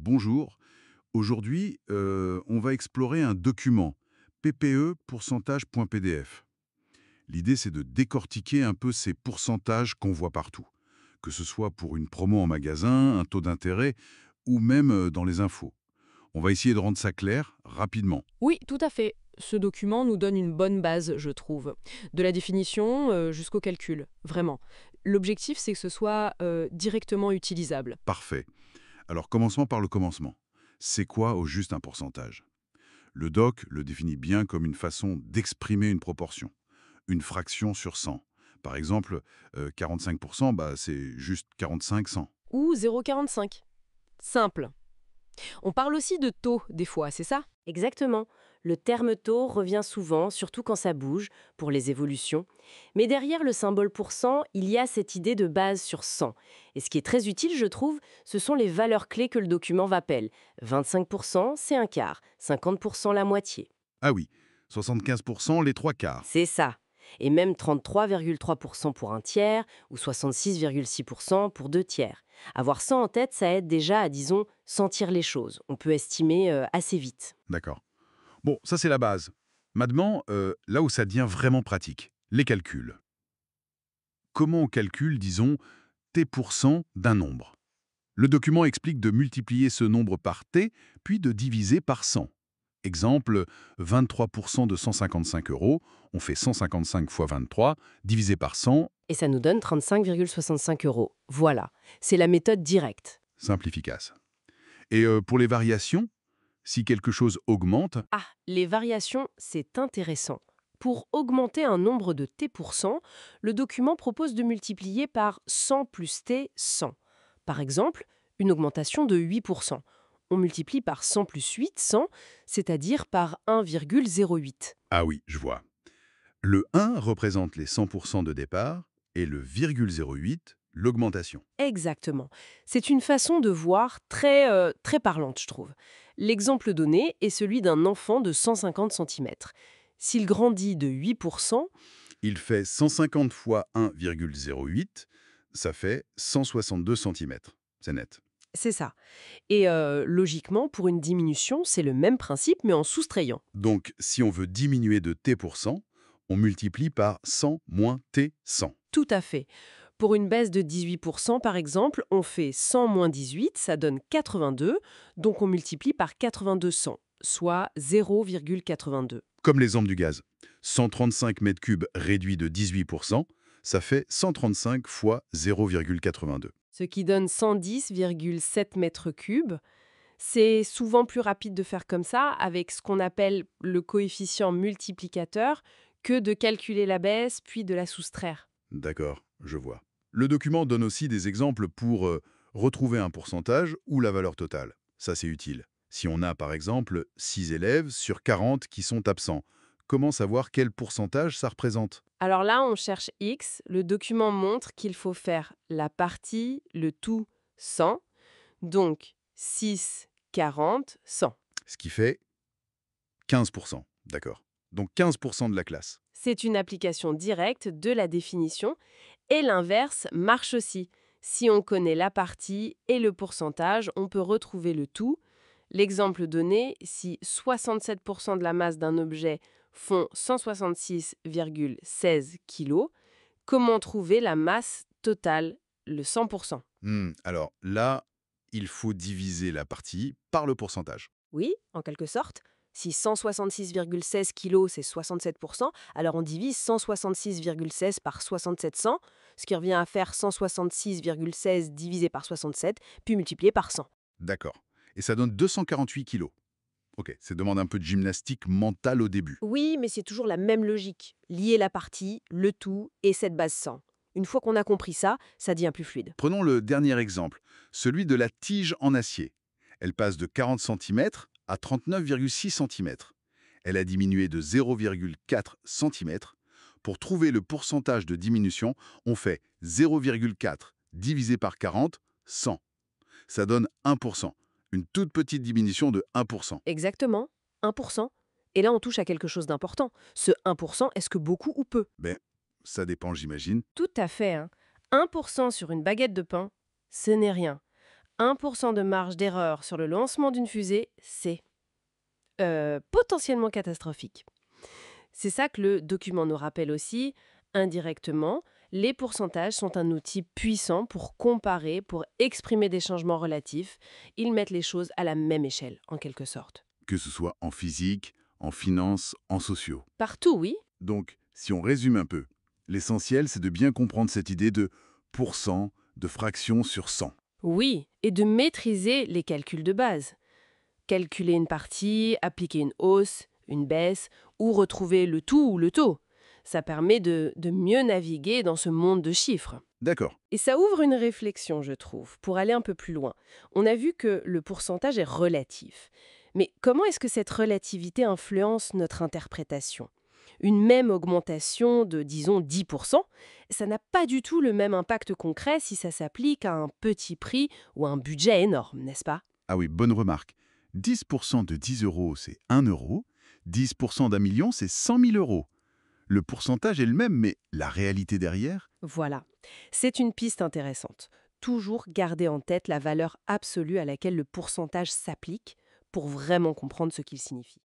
bonjour. Aujourd'hui, on va explorer un document, PPE pourcentage.pdf. L'idée, c'est de décortiquer un peu ces pourcentages qu'on voit partout, que ce soit pour une promo en magasin, un taux d'intérêt ou même dans les infos. On va essayer de rendre ça clair rapidement. Oui, tout à fait. Ce document nous donne une bonne base, je trouve. De la définition jusqu'au calcul, vraiment. L'objectif, c'est que ce soit directement utilisable. Parfait. Alors commençons par le commencement. C'est quoi au juste un pourcentage? Le doc le définit bien comme une façon d'exprimer une proportion, une fraction sur 100. Par exemple, 45%, c'est juste 45 cents. Ou 0,45. Simple. On parle aussi de taux, des fois, c'est ça? Exactement. Le terme taux revient souvent, surtout quand ça bouge, pour les évolutions. Mais derrière le symbole pourcent, il y a cette idée de base sur 100. Et ce qui est très utile, je trouve, ce sont les valeurs clés que le document rappelle. 25%, c'est un quart. 50%, la moitié. Ah oui, 75%, les trois quarts. C'est ça. Et même 33,3% pour un tiers ou 66,6% pour deux tiers. Avoir ça en tête, ça aide déjà à, disons, sentir les choses. On peut estimer assez vite. D'accord. Bon, ça c'est la base. Maintenant, là où ça devient vraiment pratique, les calculs. Comment on calcule, disons, t% d'un nombre? Le document explique de multiplier ce nombre par t, puis de diviser par 100. Exemple, 23% de 155 euros, on fait 155 fois 23, divisé par 100, Et ça nous donne 35,65 euros. Voilà, c'est la méthode directe. simple efficace. Et pour les variations, si quelque chose augmente, Ah, les variations, c'est intéressant. Pour augmenter un nombre de t%, le document propose de multiplier par 100 plus t 100. Par exemple, une augmentation de 8%. On multiplie par 100 plus 8, 100, c'est-à-dire par 1,08. ah oui, je vois. Le 1 représente les 100% de départ et le virgule 0,8, l'augmentation. Exactement. C'est une façon de voir très parlante, je trouve. L'exemple donné est celui d'un enfant de 150 cm. S'il grandit de 8%, Il fait 150 fois 1,08, ça fait 162 centimètres. C'est net. c'est ça. Et logiquement, pour une diminution, c'est le même principe, mais en soustrayant. Donc, si on veut diminuer de t%, on multiplie par 100 moins t100. Tout à fait. Pour une baisse de 18%, par exemple, on fait 100 moins 18, ça donne 82, donc on multiplie par 82 100, soit 0,82. Comme l'exemple du gaz. 135 mètres cubes réduit de 18%, ça fait 135 fois 0,82. Ce qui donne 110,7 mètres cubes. C'est souvent plus rapide de faire comme ça, avec ce qu'on appelle le coefficient multiplicateur, que de calculer la baisse puis de la soustraire. D'accord, je vois. Le document donne aussi des exemples pour retrouver un pourcentage ou la valeur totale. Ça, c'est utile. Si on a, par exemple, 6 élèves sur 40 qui sont absents, comment savoir quel pourcentage ça représente? Alors là, on cherche X. Le document montre qu'il faut faire la partie, le tout, 100. Donc 6, 40, 100. Ce qui fait 15%. D'accord. Donc 15% de la classe. C'est une application directe de la définition et l'inverse marche aussi. Si on connaît la partie et le pourcentage, on peut retrouver le tout. L'exemple donné, si 67% de la masse d'un objet font 166,16 kg, comment trouver la masse totale, le 100%? Alors là, il faut diviser la partie par le pourcentage. Oui, en quelque sorte. Si 166,16 kg, c'est 67%, alors on divise 166,16 par 6700, ce qui revient à faire 166,16 divisé par 67, puis multiplié par 100. D'accord. Et ça donne 248 kilos. Ok, ça demande un peu de gymnastique mentale au début. Oui, mais c'est toujours la même logique. Lier la partie, le tout et cette base 100. Une fois qu'on a compris ça, ça devient plus fluide. Prenons le dernier exemple, celui de la tige en acier. Elle passe de 40 cm à 39,6 cm. Elle a diminué de 0,4 cm. Pour trouver le pourcentage de diminution, on fait 0,4 divisé par 40, 100. Ça donne 1%. Une toute petite diminution de 1%. Exactement, 1%. Et là, on touche à quelque chose d'important. Ce 1%, est-ce que beaucoup ou peu? Ben, ça dépend, j'imagine. Tout à fait, hein. 1% sur une baguette de pain, ce n'est rien. 1% de marge d'erreur sur le lancement d'une fusée, c'est potentiellement catastrophique. C'est ça que le document nous rappelle aussi. Indirectement, les pourcentages sont un outil puissant pour comparer, pour exprimer des changements relatifs. Ils mettent les choses à la même échelle, en quelque sorte. Que ce soit en physique, en finance, en sociaux. Partout, oui. Donc, si on résume un peu, l'essentiel, c'est de bien comprendre cette idée de pourcent, de fraction sur 100. Oui, et de maîtriser les calculs de base. Calculer une partie, appliquer une hausse, une baisse, ou retrouver le tout ou le taux. Ça permet de mieux naviguer dans ce monde de chiffres. D'accord. Et ça ouvre une réflexion, je trouve, pour aller un peu plus loin. On a vu que le pourcentage est relatif. Mais comment est-ce que cette relativité influence notre interprétation? Une même augmentation de, disons, 10%, ça n'a pas du tout le même impact concret si ça s'applique à un petit prix ou à un budget énorme, n'est-ce pas? Ah oui, bonne remarque. 10% de 10 euros, c'est 1 euro. 10% d'un million, c'est 100 000 euros. Le pourcentage est le même, mais la réalité derrière? Voilà. C'est une piste intéressante. Toujours garder en tête la valeur absolue à laquelle le pourcentage s'applique pour vraiment comprendre ce qu'il signifie.